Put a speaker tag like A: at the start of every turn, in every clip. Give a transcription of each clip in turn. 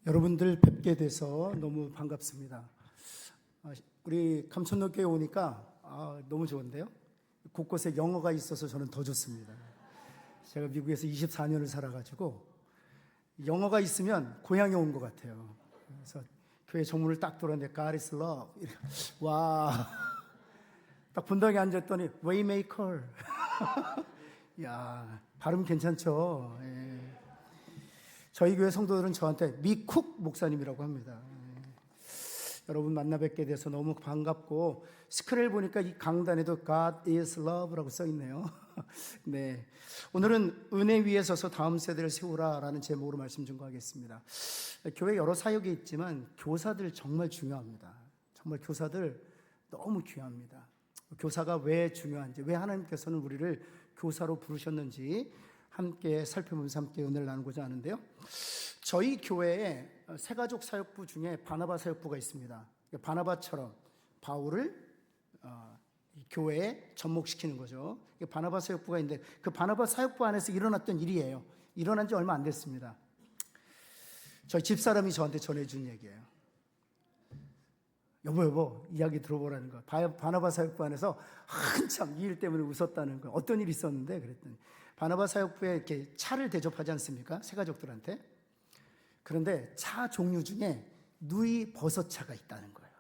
A: 여러분들 뵙게 돼서 너무 반갑습니다. 우리 감천역교회 오니까 너무 좋은데요. 곳곳에 영어가 있어서 저는 더 좋습니다. 제가 미국에서 24년을 살아가지고 영어가 있으면 고향에 온 것 같아요. 그래서 교회 정문을 딱 돌았는데 God is love. 와, 딱 분당에 앉았더니 Waymaker. 야, 발음 괜찮죠? 예. 저희 교회 성도들은 저한테 미쿡 목사님이라고 합니다. 여러분 만나 뵙게 돼서 너무 반갑고, 스크린을 보니까 이 강단에도 God is love라고 써 있네요. 네, 오늘은 은혜 위에 서서 다음 세대를 세우라라는 제목으로 말씀 전하겠습니다. 교회 여러 사역이 있지만 교사들 정말 중요합니다. 정말 교사들 너무 귀합니다. 교사가 왜 중요한지, 왜 하나님께서는 우리를 교사로 부르셨는지 함께 살펴보면서 함께 은혜를 나누고자 하는데요. 저희 교회에 새가족 사역부 중에 바나바 사역부가 있습니다. 바나바처럼 바울을 이 교회에 접목시키는 거죠. 바나바 사역부가 있는데, 그 바나바 사역부 안에서 일어났던 일이에요. 일어난 지 얼마 안 됐습니다. 저희 집사람이 저한테 전해준 얘기예요. 여보 이야기 들어보라는 거. 바나바 사역부 안에서 한참 이 일 때문에 웃었다는 거. 어떤 일이 있었는데 그랬더니, 바나바 사역부에 이렇게 차를 대접하지 않습니까? 새가족들한테. 그런데 차 종류 중에 누이 버섯차가 있다는 거예요.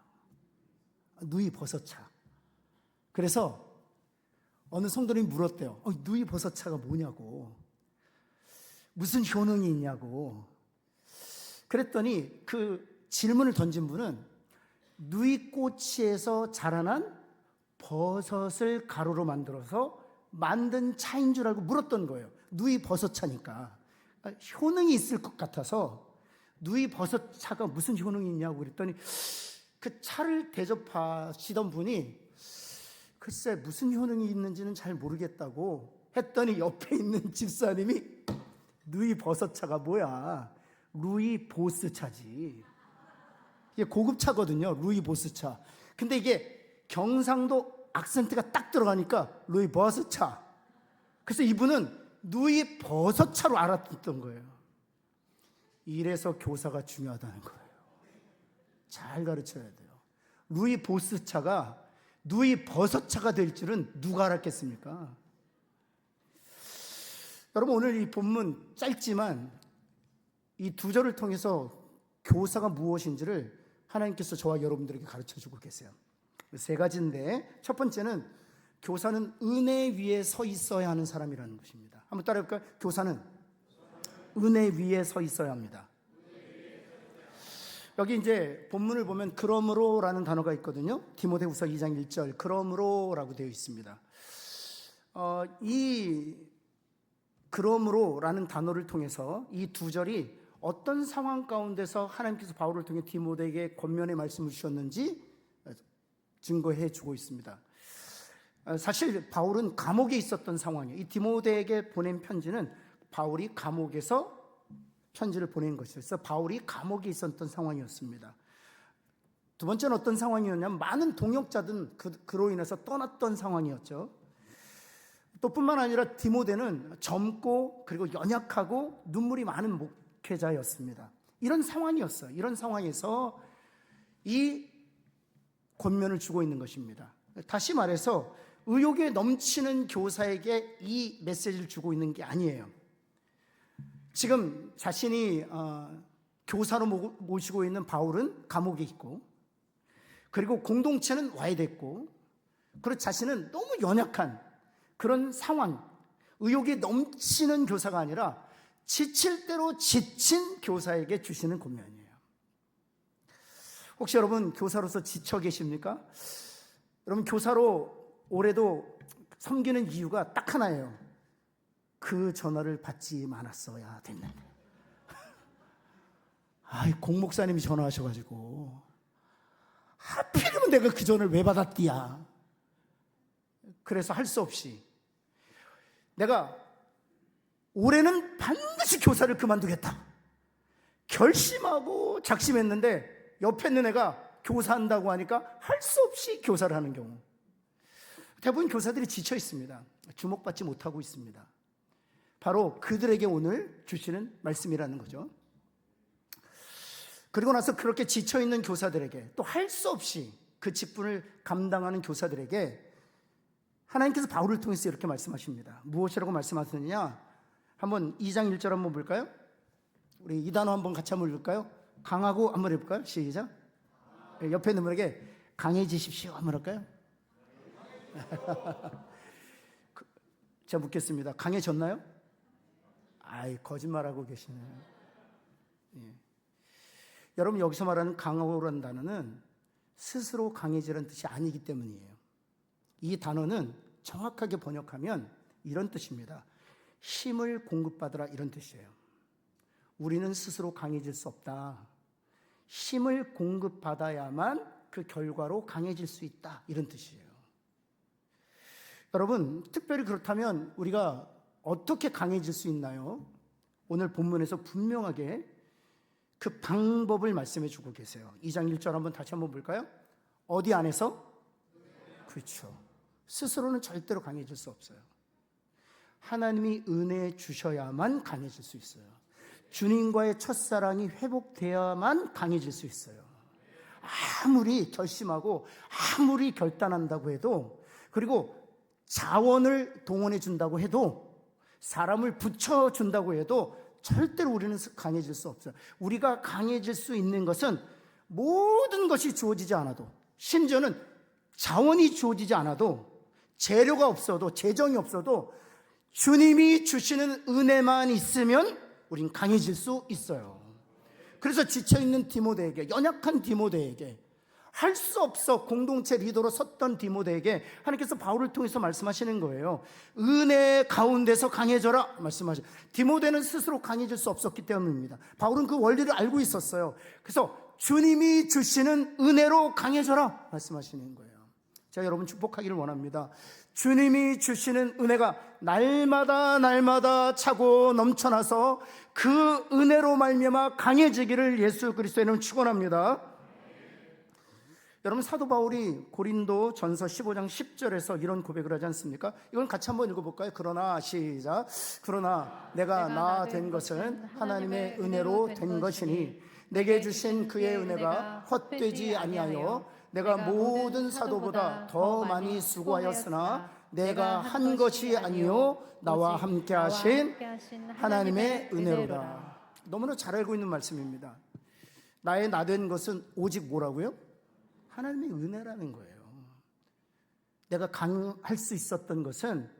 A: 누이 버섯차. 그래서 어느 성도님이 물었대요. 누이 버섯차가 뭐냐고, 무슨 효능이 있냐고. 그랬더니 그 질문을 던진 분은 누이꼬치에서 자라난 버섯을 가루로 만들어서 만든 차인 줄 알고 물었던 거예요. 누이 버섯차니까 효능이 있을 것 같아서, 누이 버섯차가 무슨 효능이 있냐고 그랬더니, 그 차를 대접하시던 분이 글쎄 무슨 효능이 있는지는 잘 모르겠다고 했더니, 옆에 있는 집사님이 누이 버섯차가 뭐야, 루이 보스 차지. 이게 고급 차거든요, 루이 보스 차. 근데 이게 경상도 악센트가 딱 들어가니까 루이 버섯차. 그래서 이분은 누이 버섯차로 알아듣던 거예요. 이래서 교사가 중요하다는 거예요. 잘 가르쳐야 돼요. 루이 보스차가 누이 버섯차가 될 줄은 누가 알았겠습니까? 여러분, 오늘 이 본문 짧지만 이 두 절을 통해서 교사가 무엇인지를 하나님께서 저와 여러분들에게 가르쳐주고 계세요. 세 가지인데, 첫 번째는 교사는 은혜 위에 서 있어야 하는 사람이라는 것입니다. 한번 따라해볼까요? 교사는 은혜 위에 서 있어야 합니다. 여기 이제 본문을 보면 그러므로라는 단어가 있거든요. 디모데후서 2장 1절 그러므로라고 되어 있습니다. 이 그러므로라는 단어를 통해서 이 두 절이 어떤 상황 가운데서 하나님께서 바울을 통해 디모데에게 권면의 말씀을 주셨는지 증거해 주고 있습니다. 사실 바울은 감옥에 있었던 상황이에요. 이 디모데에게 보낸 편지는 바울이 감옥에서 편지를 보낸 것이었어요. 그래서 바울이 감옥에 있었던 상황이었습니다. 두 번째는 어떤 상황이었냐면, 많은 동역자들은 그로 인해서 떠났던 상황이었죠. 또 뿐만 아니라 디모데는 젊고 그리고 연약하고 눈물이 많은 목회자였습니다. 이런 상황이었어요. 이런 상황에서 이 권면을 주고 있는 것입니다. 다시 말해서 의욕에 넘치는 교사에게 이 메시지를 주고 있는 게 아니에요. 지금 자신이 교사로 모시고 있는 바울은 감옥에 있고, 그리고 공동체는 와해됐고, 그리고 자신은 너무 연약한 그런 상황, 의욕이 넘치는 교사가 아니라 지칠 대로 지친 교사에게 주시는 권면이에요. 혹시 여러분 교사로서 지쳐 계십니까? 여러분 교사로 올해도 섬기는 이유가 딱 하나예요. 그 전화를 받지 말았어야 됐는데. 공 목사님이 전화하셔가지고 하필이면 내가 그 전화를 왜 받았디야. 그래서 할 수 없이 내가 올해는 반드시 교사를 그만두겠다 결심하고 작심했는데, 옆에 있는 애가 교사한다고 하니까 할 수 없이 교사를 하는 경우. 대부분 교사들이 지쳐 있습니다. 주목받지 못하고 있습니다. 바로 그들에게 오늘 주시는 말씀이라는 거죠. 그리고 나서 그렇게 지쳐있는 교사들에게, 또 할 수 없이 그 직분을 감당하는 교사들에게 하나님께서 바울을 통해서 이렇게 말씀하십니다. 무엇이라고 말씀하셨느냐? 한번 2장 1절 한번 볼까요? 우리 이 단어 한번 같이 한번 볼까요? 강하고 한번 해볼까요? 시작. 옆에 있는 분에게 강해지십시오 한번 할까요? 제가 묻겠습니다. 강해졌나요? 아이, 거짓말하고 계시네요. 예. 여러분, 여기서 말하는 강하고라는 단어는 스스로 강해지라는 뜻이 아니기 때문이에요. 이 단어는 정확하게 번역하면 이런 뜻입니다. 힘을 공급받으라, 이런 뜻이에요. 우리는 스스로 강해질 수 없다. 힘을 공급받아야만 그 결과로 강해질 수 있다, 이런 뜻이에요. 여러분, 특별히 그렇다면 우리가 어떻게 강해질 수 있나요? 오늘 본문에서 분명하게 그 방법을 말씀해 주고 계세요. 2장 1절 한번 다시 한번 볼까요? 어디 안에서? 그렇죠. 스스로는 절대로 강해질 수 없어요. 하나님이 은혜 주셔야만 강해질 수 있어요. 주님과의 첫사랑이 회복되어야만 강해질 수 있어요. 아무리 결심하고 아무리 결단한다고 해도, 그리고 자원을 동원해 준다고 해도, 사람을 붙여준다고 해도 절대로 우리는 강해질 수 없어요. 우리가 강해질 수 있는 것은 모든 것이 주어지지 않아도, 심지어는 자원이 주어지지 않아도, 재료가 없어도, 재정이 없어도 주님이 주시는 은혜만 있으면 우린 강해질 수 있어요. 그래서 지쳐있는 디모데에게, 연약한 디모데에게, 할 수 없어 공동체 리더로 섰던 디모데에게 하나님께서 바울을 통해서 말씀하시는 거예요. 은혜 가운데서 강해져라 말씀하셔요. 디모데는 스스로 강해질 수 없었기 때문입니다. 바울은 그 원리를 알고 있었어요. 그래서 주님이 주시는 은혜로 강해져라 말씀하시는 거예요. 제가 여러분 축복하기를 원합니다. 주님이 주시는 은혜가 날마다 차고 넘쳐나서 그 은혜로 말미암아 강해지기를 예수 그리스도의 이름으로 축원합니다. 여러분, 사도 바울이 고린도 전서 15장 10절에서 이런 고백을 하지 않습니까? 이건 같이 한번 읽어볼까요? 그러나 시작. 그러나 내가 나 된 것은 하나님의 은혜로 된 것이니 내게 주신 그의 은혜가 헛되지 아니하여 내가 모든 사도보다 더 많이 수고하였으나 내가 한 것이 아니요 나와 함께 하신 하나님의 은혜로다. 너무나 잘 알고 있는 말씀입니다. 나의 나 된 것은 오직 뭐라고요? 하나님의 은혜라는 거예요. 내가 강할 수 있었던 것은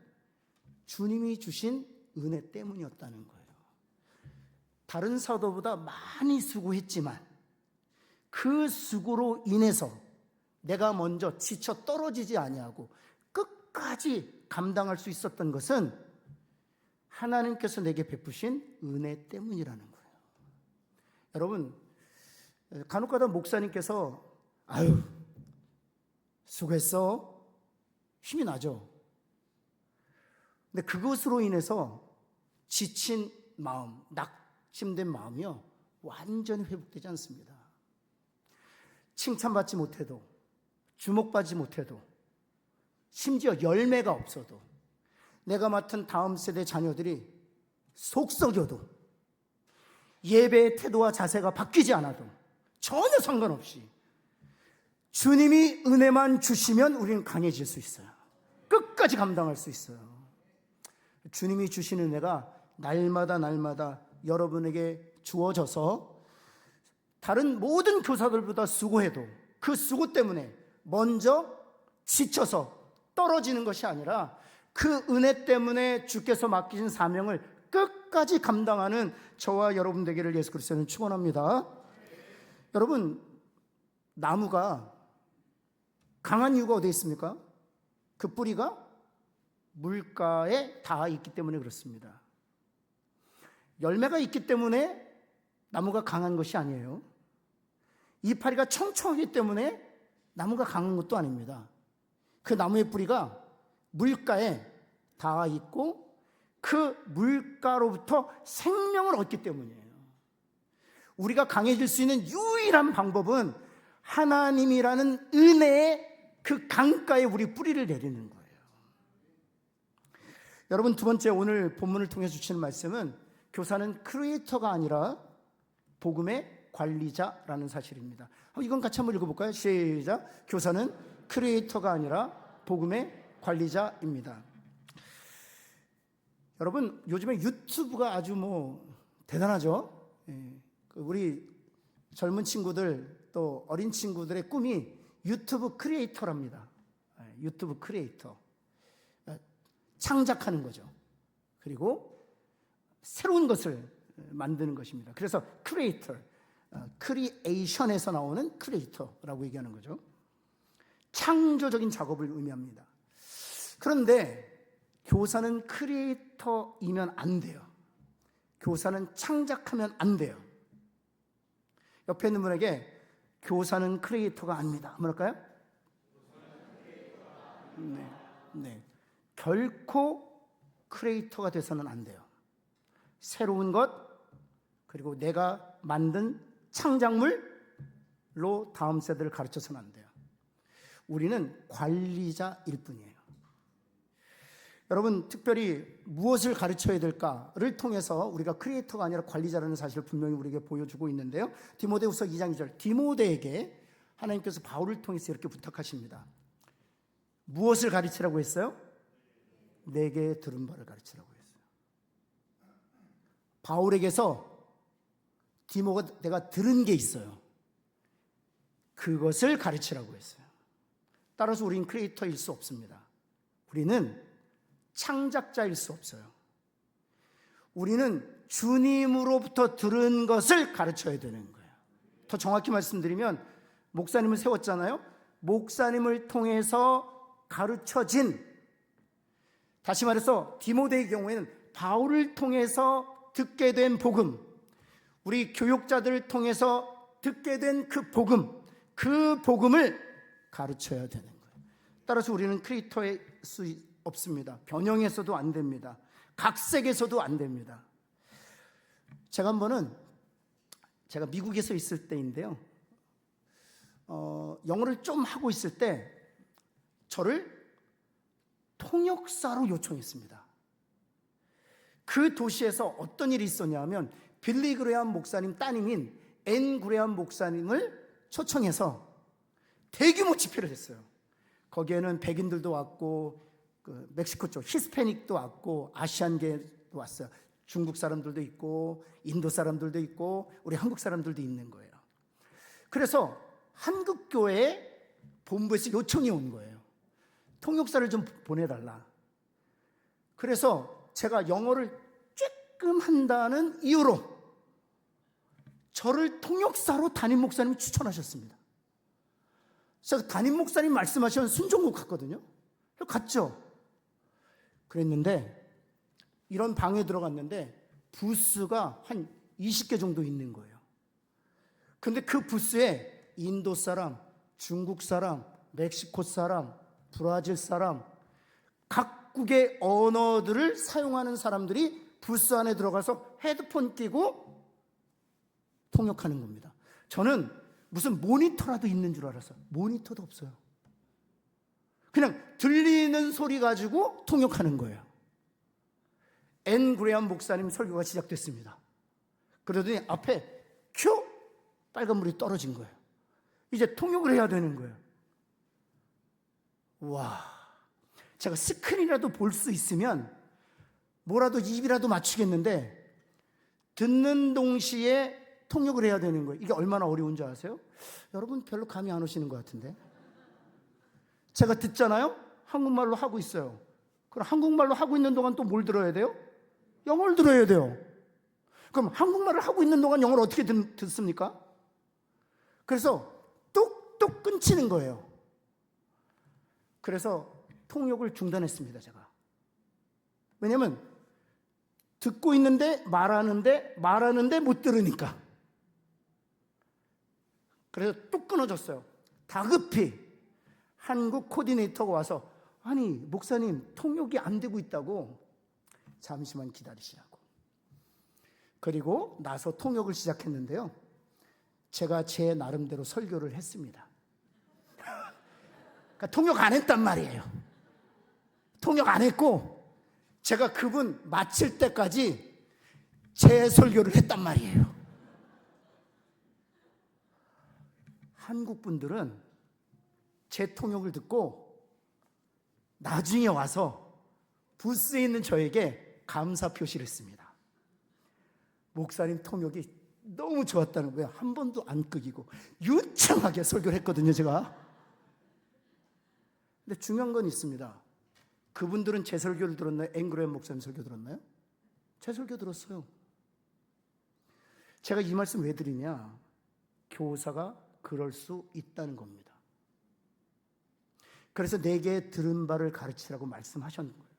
A: 주님이 주신 은혜 때문이었다는 거예요. 다른 사도보다 많이 수고했지만 그 수고로 인해서 내가 먼저 지쳐 떨어지지 아니하고 끝까지 감당할 수 있었던 것은 하나님께서 내게 베푸신 은혜 때문이라는 거예요. 여러분, 간혹가다 목사님께서 아유, 수고했어. 힘이 나죠. 근데 그것으로 인해서 지친 마음, 낙심된 마음이요, 완전히 회복되지 않습니다. 칭찬받지 못해도, 주목받지 못해도, 심지어 열매가 없어도, 내가 맡은 다음 세대 자녀들이 속썩여도, 예배의 태도와 자세가 바뀌지 않아도, 전혀 상관없이 주님이 은혜만 주시면 우리는 강해질 수 있어요. 끝까지 감당할 수 있어요. 주님이 주시는 은혜가 날마다 여러분에게 주어져서 다른 모든 교사들보다 수고해도 그 수고 때문에 먼저 지쳐서 떨어지는 것이 아니라 그 은혜 때문에 주께서 맡기신 사명을 끝까지 감당하는 저와 여러분 되기를 예수 그리스도는 축원합니다. 여러분, 나무가 강한 이유가 어디에 있습니까? 그 뿌리가 물가에 닿아 있기 때문에 그렇습니다. 열매가 있기 때문에 나무가 강한 것이 아니에요. 이파리가 청청하기 때문에 나무가 강한 것도 아닙니다. 그 나무의 뿌리가 물가에 닿아 있고 그 물가로부터 생명을 얻기 때문이에요. 우리가 강해질 수 있는 유일한 방법은 하나님이라는 은혜의 그 강가에 우리 뿌리를 내리는 거예요. 여러분, 두 번째, 오늘 본문을 통해 주시는 말씀은 교사는 크리에이터가 아니라 복음의 관리자라는 사실입니다. 이건 같이 한번 읽어볼까요? 시작. 교사는 크리에이터가 아니라 복음의 관리자입니다. 여러분, 요즘에 유튜브가 아주 대단하죠. 우리 젊은 친구들 또 어린 친구들의 꿈이 유튜브 크리에이터랍니다. 유튜브 크리에이터. 창작하는 거죠. 그리고 새로운 것을 만드는 것입니다. 그래서 크리에이터, 크리에이션에서 나오는 크리에이터라고 얘기하는 거죠. 창조적인 작업을 의미합니다. 그런데 교사는 크리에이터이면 안 돼요. 교사는 창작하면 안 돼요. 옆에 있는 분에게 교사는 크리에이터가 아닙니다. 뭐랄까요? 네. 결코 크리에이터가 돼서는 안 돼요. 새로운 것, 그리고 내가 만든 창작물로 다음 세대를 가르쳐서는 안 돼요. 우리는 관리자일 뿐이에요. 여러분, 특별히 무엇을 가르쳐야 될까를 통해서 우리가 크리에이터가 아니라 관리자라는 사실을 분명히 우리에게 보여주고 있는데요. 디모데후서 2장 2절, 디모데에게 하나님께서 바울을 통해서 이렇게 부탁하십니다. 무엇을 가르치라고 했어요? 내게 들은 바를 가르치라고 했어요. 바울에게서 디모가 내가 들은 게 있어요. 그것을 가르치라고 했어요. 따라서 우리는 크리에이터일 수 없습니다. 우리는 창작자일 수 없어요. 우리는 주님으로부터 들은 것을 가르쳐야 되는 거예요. 더 정확히 말씀드리면 목사님을 세웠잖아요. 목사님을 통해서 가르쳐진, 다시 말해서 디모데의 경우에는 바울을 통해서 듣게 된 복음, 우리 교육자들을 통해서 듣게 된 그 복음을 가르쳐야 되는 거예요. 따라서 우리는 크리에이터일 수 없습니다. 변형에서도 안 됩니다. 각색에서도 안 됩니다. 제가 미국에서 있을 때인데요. 영어를 좀 하고 있을 때 저를 통역사로 요청했습니다. 그 도시에서 어떤 일이 있었냐면 빌리 그레함 목사님 따님인 앤 그레함 목사님을 초청해서 대규모 집회를 했어요. 거기에는 백인들도 왔고 멕시코 쪽 히스패닉도 왔고 아시안계도 왔어요. 중국 사람들도 있고 인도 사람들도 있고 우리 한국 사람들도 있는 거예요. 그래서 한국교회 본부에서 요청이 온 거예요. 통역사를 좀 보내달라. 그래서 제가 영어를 조금 한다는 이유로 저를 통역사로 담임 목사님이 추천하셨습니다. 제가 담임 목사님 말씀하시면 순종국 갔거든요. 갔죠. 그랬는데 이런 방에 들어갔는데 부스가 한 20개 정도 있는 거예요. 근데 그 부스에 인도 사람, 중국 사람, 멕시코 사람, 브라질 사람, 각국의 언어들을 사용하는 사람들이 부스 안에 들어가서 헤드폰 끼고 통역하는 겁니다. 저는 무슨 모니터라도 있는 줄 알았어요. 모니터도 없어요. 그냥 들리는 소리 가지고 통역하는 거예요. 앤 그레함 목사님 설교가 시작됐습니다. 그러더니 앞에 큐! 빨간불이 떨어진 거예요. 이제 통역을 해야 되는 거예요. 와, 제가 스크린이라도 볼 수 있으면 뭐라도 입이라도 맞추겠는데 듣는 동시에 통역을 해야 되는 거예요. 이게 얼마나 어려운 줄 아세요? 여러분 별로 감이 안 오시는 것 같은데. 제가 듣잖아요. 한국말로 하고 있어요. 그럼 한국말로 하고 있는 동안 또 뭘 들어야 돼요? 영어를 들어야 돼요. 그럼 한국말을 하고 있는 동안 영어를 어떻게 듣습니까? 그래서 뚝뚝 끊치는 거예요. 그래서 통역을 중단했습니다, 제가. 왜냐면 듣고 있는데 말하는데 못 들으니까. 그래서 뚝 끊어졌어요. 다급히 한국 코디네이터가 와서 아니 목사님 통역이 안 되고 있다고. 잠시만 기다리시라고. 그리고 나서 통역을 시작했는데요. 제가 제 나름대로 설교를 했습니다. 그러니까 통역 안 했단 말이에요. 통역 안 했고 제가 그분 마칠 때까지 제 설교를 했단 말이에요. 한국 분들은 제 통역을 듣고 나중에 와서 부스에 있는 저에게 감사 표시를 했습니다. 목사님 통역이 너무 좋았다는 거예요. 한 번도 안 끄기고 유창하게 설교를 했거든요, 제가. 근데 중요한 건 있습니다. 그분들은 제 설교를 들었나요? 앵그레 목사님 설교 들었나요? 제 설교 들었어요. 제가 이 말씀 왜 드리냐? 교사가 그럴 수 있다는 겁니다. 그래서 내게 들은 바를 가르치라고 말씀하셨는 거예요.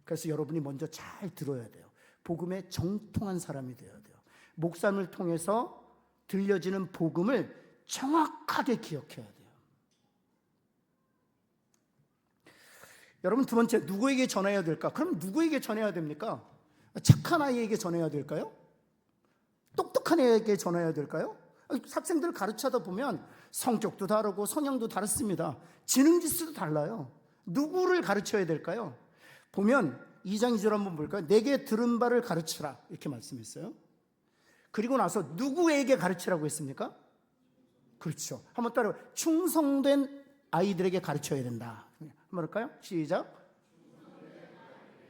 A: 그래서 여러분이 먼저 잘 들어야 돼요. 복음에 정통한 사람이 되어야 돼요. 목사님을 통해서 들려지는 복음을 정확하게 기억해야 돼요. 여러분, 두 번째, 누구에게 전해야 될까? 그럼 누구에게 전해야 됩니까? 착한 아이에게 전해야 될까요? 똑똑한 애에게 전해야 될까요? 학생들 가르치다 보면 성격도 다르고 성향도 다릅니다. 지능 지수도 달라요. 누구를 가르쳐야 될까요? 보면 2장 2절 한번 볼까요? 내게 들은 바를 가르치라 이렇게 말씀했어요. 그리고 나서 누구에게 가르치라고 했습니까? 그렇죠. 한번 따라해. 충성된 아이들에게 가르쳐야 된다. 한번 할까요? 시작.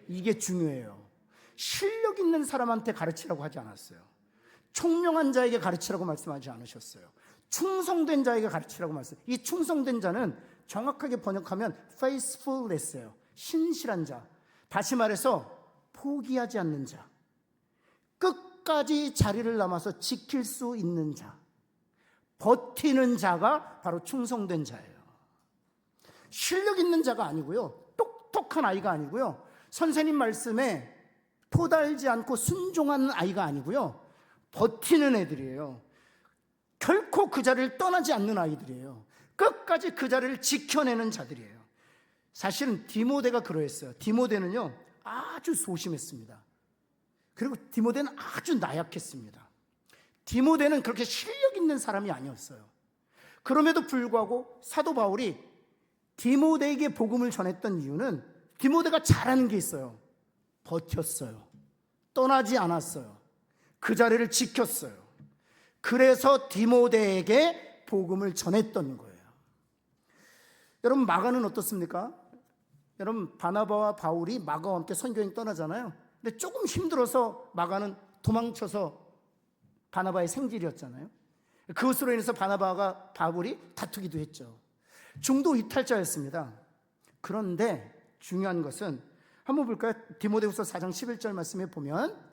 A: 이게 중요해요. 실력 있는 사람한테 가르치라고 하지 않았어요. 총명한 자에게 가르치라고 말씀하지 않으셨어요. 충성된 자에게 가르치라고 말씀해요. 이 충성된 자는 정확하게 번역하면 faithfulness예요. 신실한 자. 다시 말해서 포기하지 않는 자. 끝까지 자리를 남아서 지킬 수 있는 자. 버티는 자가 바로 충성된 자예요. 실력 있는 자가 아니고요. 똑똑한 아이가 아니고요. 선생님 말씀에 토달지 않고 순종하는 아이가 아니고요. 버티는 애들이에요. 결코 그 자리를 떠나지 않는 아이들이에요. 끝까지 그 자리를 지켜내는 자들이에요. 사실은 디모데가 그러했어요. 디모데는요, 아주 소심했습니다. 그리고 디모데는 아주 나약했습니다. 디모데는 그렇게 실력 있는 사람이 아니었어요. 그럼에도 불구하고 사도 바울이 디모데에게 복음을 전했던 이유는 디모데가 잘하는 게 있어요. 버텼어요. 떠나지 않았어요. 그 자리를 지켰어요. 그래서 디모데에게 복음을 전했던 거예요. 여러분, 마가는 어떻습니까? 여러분, 바나바와 바울이 마가와 함께 선교행 떠나잖아요. 근데 조금 힘들어서 마가는 도망쳐서 바나바의 생질이었잖아요. 그것으로 인해서 바나바와 바울이 다투기도 했죠. 중도 이탈자였습니다. 그런데 중요한 것은 한번 볼까요? 디모데후서 4장 11절 말씀에 보면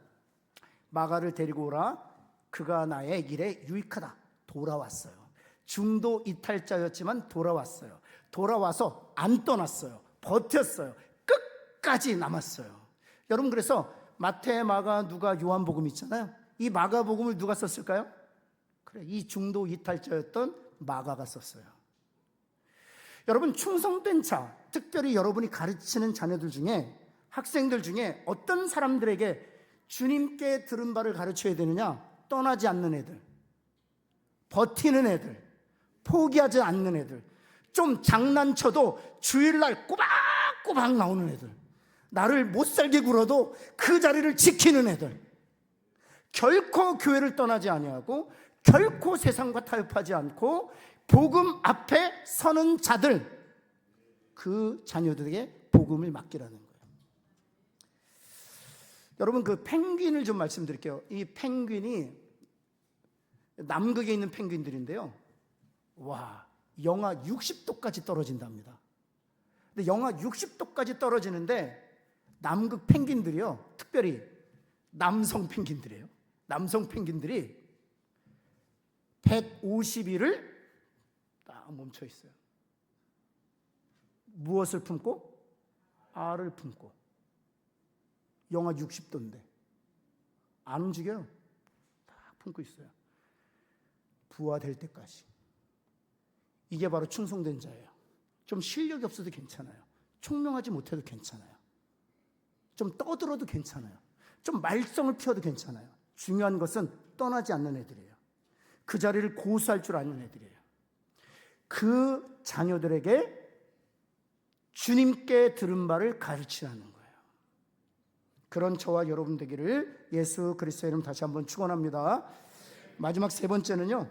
A: 마가를 데리고 오라. 그가 나의 일에 유익하다. 돌아왔어요. 중도 이탈자였지만 돌아왔어요. 돌아와서 안 떠났어요. 버텼어요. 끝까지 남았어요. 여러분, 그래서 마태, 마가, 누가, 요한복음 있잖아요. 이 마가복음을 누가 썼을까요? 그래, 이 중도 이탈자였던 마가가 썼어요. 여러분, 충성된 자, 특별히 여러분이 가르치는 자녀들 중에, 학생들 중에 어떤 사람들에게 주님께 들은 바를 가르쳐야 되느냐? 떠나지 않는 애들, 버티는 애들, 포기하지 않는 애들, 좀 장난쳐도 주일날 꼬박꼬박 나오는 애들, 나를 못살게 굴어도 그 자리를 지키는 애들, 결코 교회를 떠나지 아니하고 결코 세상과 타협하지 않고 복음 앞에 서는 자들, 그 자녀들에게 복음을 맡기라는 거예요. 여러분, 그 펭귄을 좀 말씀드릴게요. 이 펭귄이 남극에 있는 펭귄들인데요. 와, 영하 60도까지 떨어진답니다. 근데 영하 60도까지 떨어지는데 남극 펭귄들이요, 특별히 남성 펭귄들이에요. 남성 펭귄들이 150일을 딱 멈춰 있어요. 무엇을 품고? 알을 품고. 영하 60도인데 안 움직여요. 딱 품고 있어요. 부화될 때까지. 이게 바로 충성된 자예요. 좀 실력이 없어도 괜찮아요. 총명하지 못해도 괜찮아요. 좀 떠들어도 괜찮아요. 좀 말썽을 피워도 괜찮아요. 중요한 것은 떠나지 않는 애들이에요. 그 자리를 고수할 줄 아는 애들이에요. 그 자녀들에게 주님께 들은 바를 가르치라는 거예요. 그런 저와 여러분 되기를 예수 그리스도의 이름 다시 한번 축원합니다. 마지막 세 번째는요,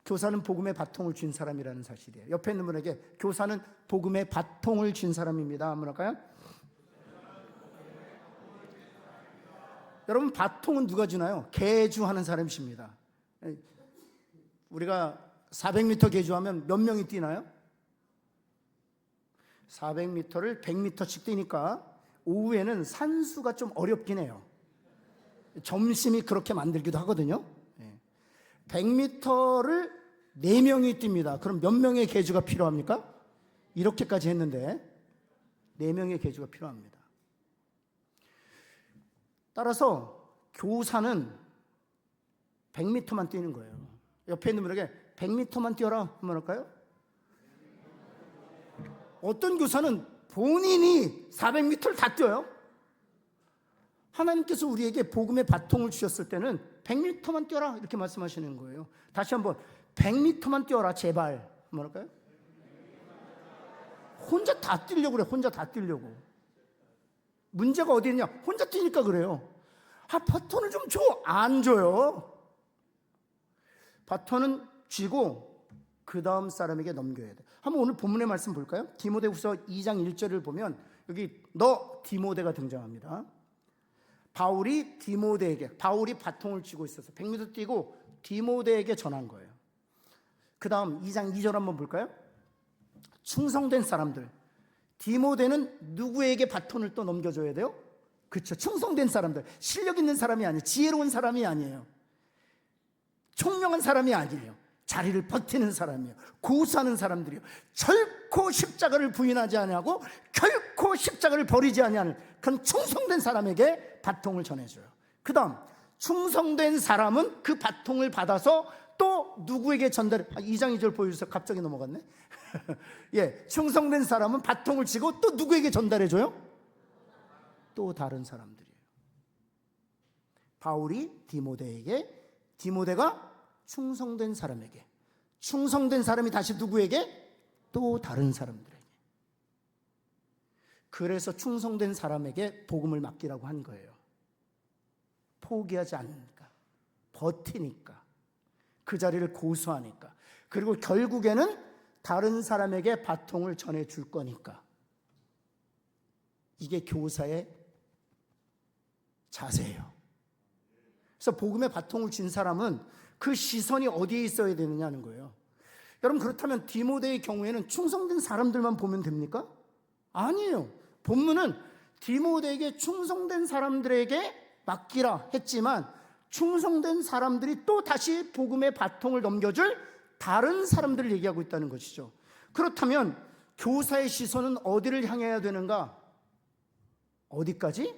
A: 교사는 복음의 바통을 쥔 사람이라는 사실이에요. 옆에 있는 분에게 교사는 복음의 바통을 쥔 사람입니다. 한번 할까요? 여러분, 바통은 누가 주나요? 계주하는 사람이십니다. 우리가 400m 계주하면 몇 명이 뛰나요? 400m를 100m씩 뛰니까 오후에는 산수가 좀 어렵긴 해요. 점심이 그렇게 만들기도 하거든요. 100m를 4명이 뜁니다. 그럼 몇 명의 계주가 필요합니까? 이렇게까지 했는데 4명의 계주가 필요합니다. 따라서 교사는 100m만 뛰는 거예요. 옆에 있는 분에게 100m만 뛰어라 한번 할까요? 어떤 교사는 본인이 400m를 다 뛰어요. 하나님께서 우리에게 복음의 바통을 주셨을 때는 100m만 뛰어라 이렇게 말씀하시는 거예요. 다시 한번 100m만 뛰어라 제발 한번 할까요? 혼자 다 뛰려고 그래. 혼자 다 뛰려고. 문제가 어디 있냐? 혼자 뛰니까 그래요. 바톤을 좀 줘. 안 줘요. 바톤은 쥐고 그 다음 사람에게 넘겨야 돼. 한번 오늘 본문의 말씀 볼까요? 디모데후서 2장 1절을 보면 여기 너 디모데가 등장합니다. 바울이 디모데에게, 바울이 바통을 쥐고 있어서 100m 뛰고 디모데에게 전한 거예요. 그 다음 2장 2절 한번 볼까요? 충성된 사람들. 디모데는 누구에게 바톤을 또 넘겨줘야 돼요? 그렇죠. 충성된 사람들. 실력 있는 사람이 아니에요. 지혜로운 사람이 아니에요. 총명한 사람이 아니에요. 자리를 버티는 사람이에요. 고수하는 사람들이요. 결코 십자가를 부인하지 아니하고 결코 십자가를 버리지 아니하는 그런 충성된 사람에게 바통을 전해줘요. 그 다음 충성된 사람은 그 바통을 받아서 또 누구에게 전달해? 2장 2절 보여주세요. 갑자기 넘어갔네. 예, 충성된 사람은 바통을 쥐고 또 누구에게 전달해줘요? 또 다른 사람들이에요. 바울이 디모데에게, 디모데가 충성된 사람에게, 충성된 사람이 다시 누구에게? 또 다른 사람들에게. 그래서 충성된 사람에게 복음을 맡기라고 한 거예요. 포기하지 않으니까, 버티니까, 그 자리를 고수하니까, 그리고 결국에는 다른 사람에게 바통을 전해줄 거니까. 이게 교사의 자세예요. 그래서 복음의 바통을 쥔 사람은 그 시선이 어디에 있어야 되느냐는 거예요. 여러분, 그렇다면 디모데의 경우에는 충성된 사람들만 보면 됩니까? 아니에요. 본문은 디모데에게 충성된 사람들에게 맡기라 했지만 충성된 사람들이 또 다시 복음의 바통을 넘겨줄 다른 사람들을 얘기하고 있다는 것이죠. 그렇다면 교사의 시선은 어디를 향해야 되는가? 어디까지?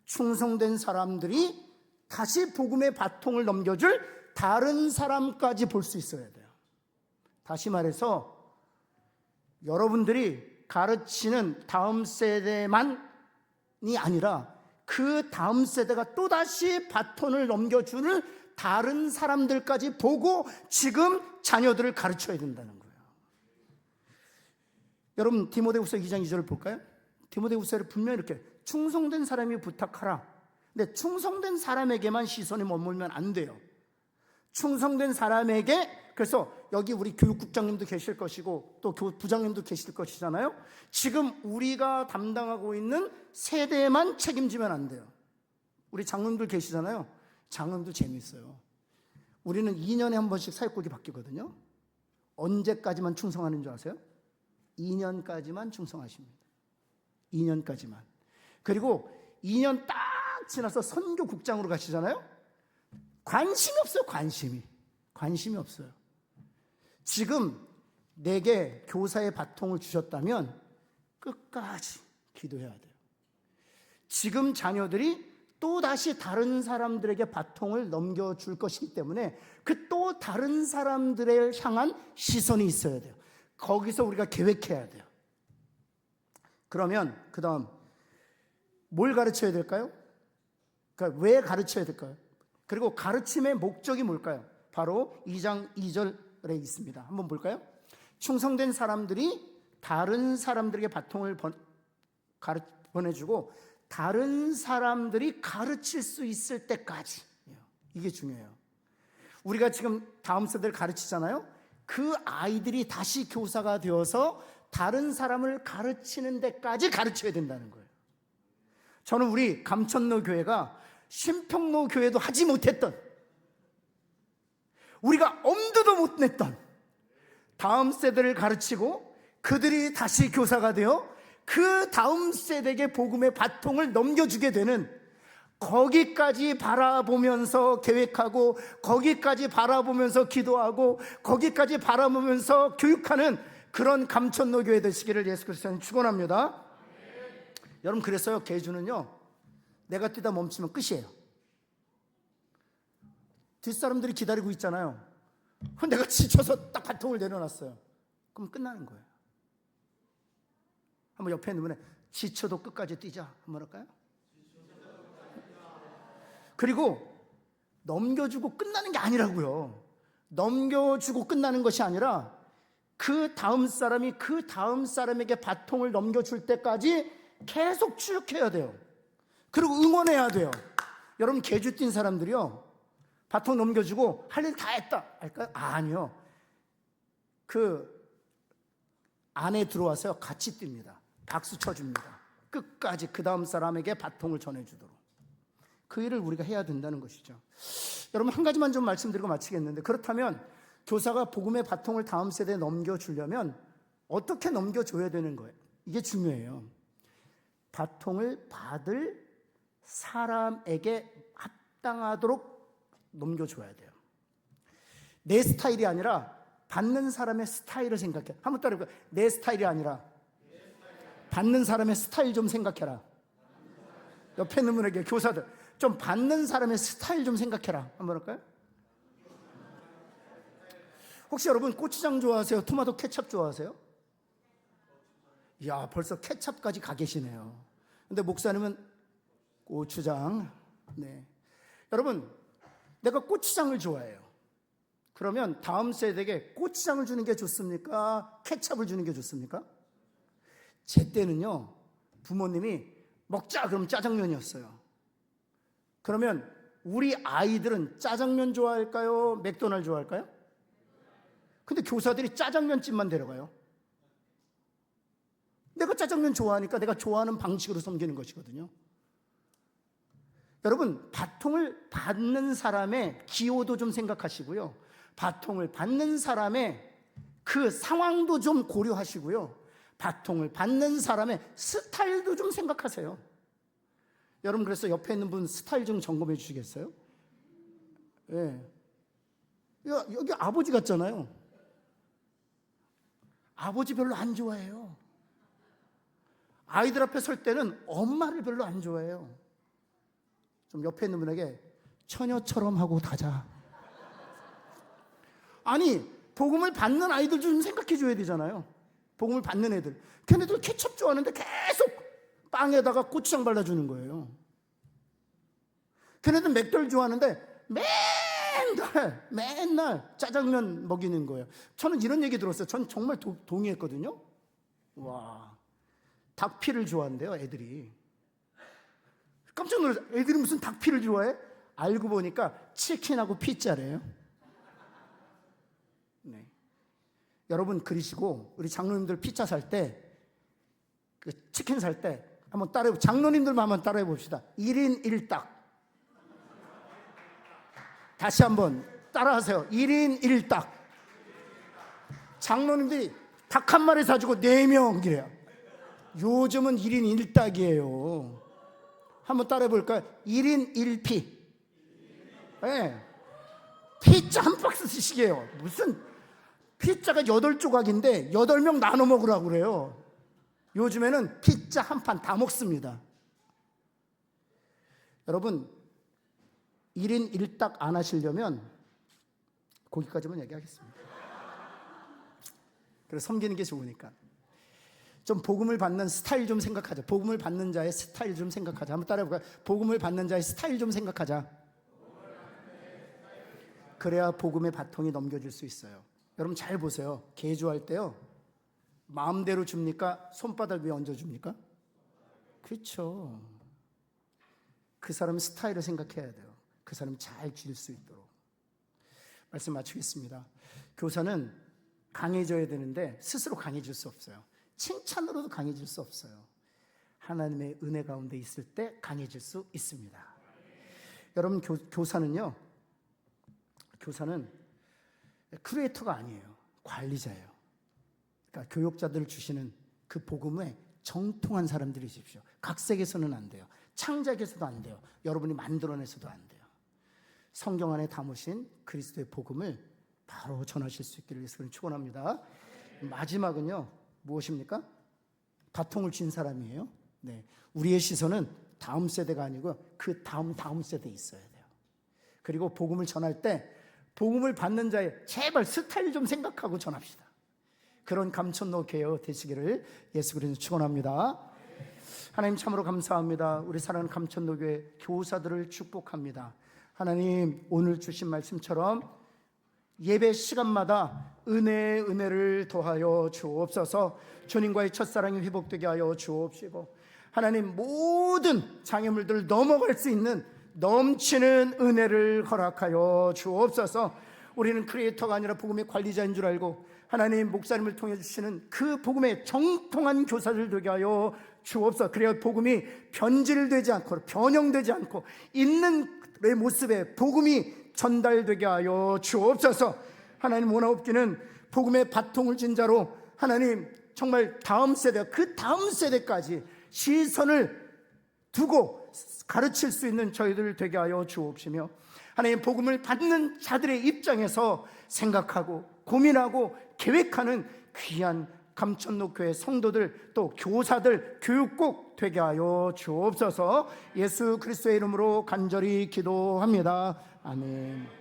A: 충성된 사람들이 다시 복음의 바통을 넘겨줄 다른 사람까지 볼 수 있어야 돼요. 다시 말해서 여러분들이 가르치는 다음 세대만이 아니라 그 다음 세대가 또다시 바톤을 넘겨주는 다른 사람들까지 보고 지금 자녀들을 가르쳐야 된다는 거예요. 여러분, 디모데후서 2장 2절을 볼까요? 디모데후서를 분명히 이렇게 충성된 사람이 부탁하라. 근데 충성된 사람에게만 시선이 머물면 안 돼요. 충성된 사람에게, 그래서 여기 우리 교육국장님도 계실 것이고 또 부장님도 계실 것이잖아요. 지금 우리가 담당하고 있는 세대만 책임지면 안 돼요. 우리 장로님들 계시잖아요. 장로님도 재미있어요. 우리는 2년에 한 번씩 사역국이 바뀌거든요. 언제까지만 충성하는 줄 아세요? 2년까지만 충성하십니다. 2년까지만. 그리고 2년 딱 지나서 선교국장으로 가시잖아요. 관심이 없어요. 관심이 없어요. 지금 내게 교사의 바통을 주셨다면 끝까지 기도해야 돼요. 지금 자녀들이 또다시 다른 사람들에게 바통을 넘겨줄 것이기 때문에 그 또 다른 사람들을 향한 시선이 있어야 돼요. 거기서 우리가 계획해야 돼요. 그러면 그 다음 뭘 가르쳐야 될까요? 그러니까 왜 가르쳐야 될까요? 그리고 가르침의 목적이 뭘까요? 바로 2장 2절에 있습니다. 한번 볼까요? 충성된 사람들이 다른 사람들에게 바통을 보내주고 다른 사람들이 가르칠 수 있을 때까지. 이게 중요해요. 우리가 지금 다음 세대를 가르치잖아요. 그 아이들이 다시 교사가 되어서 다른 사람을 가르치는 데까지 가르쳐야 된다는 거예요. 저는 우리 감천로 교회가 신평로 교회도 하지 못했던, 우리가 엄두도 못 냈던 다음 세대를 가르치고 그들이 다시 교사가 되어 그 다음 세대에게 복음의 바통을 넘겨주게 되는, 거기까지 바라보면서 계획하고 거기까지 바라보면서 기도하고 거기까지 바라보면서 교육하는 그런 감천로 교회 되시기를 예수 그리스도는 축원합니다. 여러분, 그래서요, 계주는요, 내가 뛰다 멈추면 끝이에요. 뒷사람들이 기다리고 있잖아요. 내가 지쳐서 딱 바통을 내려놨어요. 그럼 끝나는 거예요. 한번 옆에 있는 분에 지쳐도 끝까지 뛰자 한번 할까요? 그리고 넘겨주고 끝나는 게 아니라고요. 넘겨주고 끝나는 것이 아니라 그 다음 사람이 그 다음 사람에게 바통을 넘겨줄 때까지 계속 추적해야 돼요. 그리고 응원해야 돼요. 여러분, 계주 뛴 사람들이요, 바통 넘겨주고 할 일 다 했다 할까요? 아니요. 그 안에 들어와서 같이 뜁니다. 박수 쳐줍니다. 끝까지 그 다음 사람에게 바통을 전해주도록. 그 일을 우리가 해야 된다는 것이죠. 여러분, 한 가지만 좀 말씀드리고 마치겠는데, 그렇다면 교사가 복음의 바통을 다음 세대에 넘겨주려면 어떻게 넘겨줘야 되는 거예요? 이게 중요해요. 바통을 받을 사람에게 합당하도록 넘겨줘야 돼요. 내 스타일이 아니라 받는 사람의 스타일을 생각해. 한번 따라해볼까요? 내 스타일이 아니라 받는 사람의 스타일 좀 생각해라. 옆에 있는 분에게, 교사들, 좀 받는 사람의 스타일 좀 생각해라. 한번 할까요? 혹시 여러분 고추장 좋아하세요? 토마토 케첩 좋아하세요? 이야, 벌써 케첩까지 가 계시네요. 근데 목사님은 고추장. 네. 여러분, 내가 고추장을 좋아해요. 그러면 다음 세대에게 고추장을 주는 게 좋습니까? 케첩을 주는 게 좋습니까? 제 때는요, 부모님이 먹자 그러면 짜장면이었어요. 그러면 우리 아이들은 짜장면 좋아할까요? 맥도날드 좋아할까요? 근데 교사들이 짜장면집만 데려가요. 내가 짜장면 좋아하니까 내가 좋아하는 방식으로 섬기는 것이거든요. 여러분, 바통을 받는 사람의 기호도 좀 생각하시고요, 바통을 받는 사람의 그 상황도 좀 고려하시고요, 바통을 받는 사람의 스타일도 좀 생각하세요. 여러분, 그래서 옆에 있는 분 스타일 좀 점검해 주시겠어요? 예. 여기 아버지 같잖아요. 아버지 별로 안 좋아해요. 아이들 앞에 설 때는 엄마를 별로 안 좋아해요. 좀 옆에 있는 분에게 처녀처럼 하고 가자. 아니, 복음을 받는 아이들 좀 생각해 줘야 되잖아요. 복음을 받는 애들, 걔네들 케첩 좋아하는데 계속 빵에다가 고추장 발라주는 거예요. 걔네들 맥돌 좋아하는데 맨날 짜장면 먹이는 거예요. 저는 이런 얘기 들었어요. 전 정말 동의했거든요. 와, 닭피를 좋아한대요, 애들이. 깜짝 놀랐어요. 애들이 무슨 닭피를 좋아해? 알고 보니까 치킨하고 피자래요. 네. 여러분, 그러시고 우리 장로님들 피자 살 때, 그 치킨 살 때 한번 따라해, 장로님들만 한번 따라해 봅시다. 1인 1닭. 다시 한번 따라하세요. 1인 1닭. 장로님들이 닭 한 마리 사주고 4명 이래요. 요즘은 1인 1닭이에요. 한번 따라해 볼까요? 1인 1피. 네. 피자 한 박스씩이에요. 무슨 피자가 8조각인데 8명 나눠 먹으라고 그래요. 요즘에는 피자 한 판 다 먹습니다. 여러분, 1인 1닭 안 하시려면 거기까지만 얘기하겠습니다. 그래서 섬기는 게 좋으니까. 좀 복음을 받는 스타일 좀 생각하자. 복음을 받는 자의 스타일 좀 생각하자. 한번 따라해볼까요? 복음을 받는 자의 스타일 좀 생각하자. 그래야 복음의 바통이 넘겨질 수 있어요. 여러분, 잘 보세요. 계주할 때요, 마음대로 줍니까? 손바닥 위에 얹어줍니까? 그렇죠. 그 사람의 스타일을 생각해야 돼요. 그 사람이 잘 줄 수 있도록. 말씀 마치겠습니다. 교사는 강해져야 되는데 스스로 강해질 수 없어요. 칭찬으로도 강해질 수 없어요. 하나님의 은혜 가운데 있을 때 강해질 수 있습니다. 여러분, 교사는 크리에이터가 아니에요. 관리자예요. 그러니까 교육자들을 주시는 그 복음에 정통한 사람들이십시오. 각색에서는 안 돼요. 창작에서도 안 돼요. 여러분이 만들어내서도 안 돼요. 성경 안에 담으신 그리스도의 복음을 바로 전하실 수 있기를 예수님 축원합니다. 마지막은요, 무엇입니까? 바통을 쥔 사람이에요. 네, 우리의 시선은 다음 세대가 아니고 그 다음 세대에 있어야 돼요. 그리고 복음을 전할 때 복음을 받는 자의 제발 스타일 좀 생각하고 전합시다. 그런 감천노 교회 되시기를 예수 그리스도 축원합니다. 하나님 참으로 감사합니다. 우리 사랑하는 감천노 교회 교사들을 축복합니다. 하나님, 오늘 주신 말씀처럼 예배 시간마다 은혜를 더하여 주옵소서. 주님과의 첫사랑이 회복되게 하여 주옵시고, 하나님 모든 장애물들을 넘어갈 수 있는 넘치는 은혜를 허락하여 주옵소서. 우리는 크리에이터가 아니라 복음의 관리자인 줄 알고 하나님 목사님을 통해 주시는 그 복음의 정통한 교사들 되게 하여 주옵소서. 그래야 복음이 변질되지 않고 변형되지 않고 있는 내 모습에 복음이 전달되게 하여 주옵소서. 하나님, 원하옵기는 복음의 바통을 진 자로 하나님 정말 다음 세대, 그 다음 세대까지 시선을 두고 가르칠 수 있는 저희들 되게 하여 주옵시며, 하나님 복음을 받는 자들의 입장에서 생각하고 고민하고 계획하는 귀한 감천노 교회 성도들, 또 교사들, 교육국 되게 하여 주옵소서. 예수 그리스도의 이름으로 간절히 기도합니다. 아멘.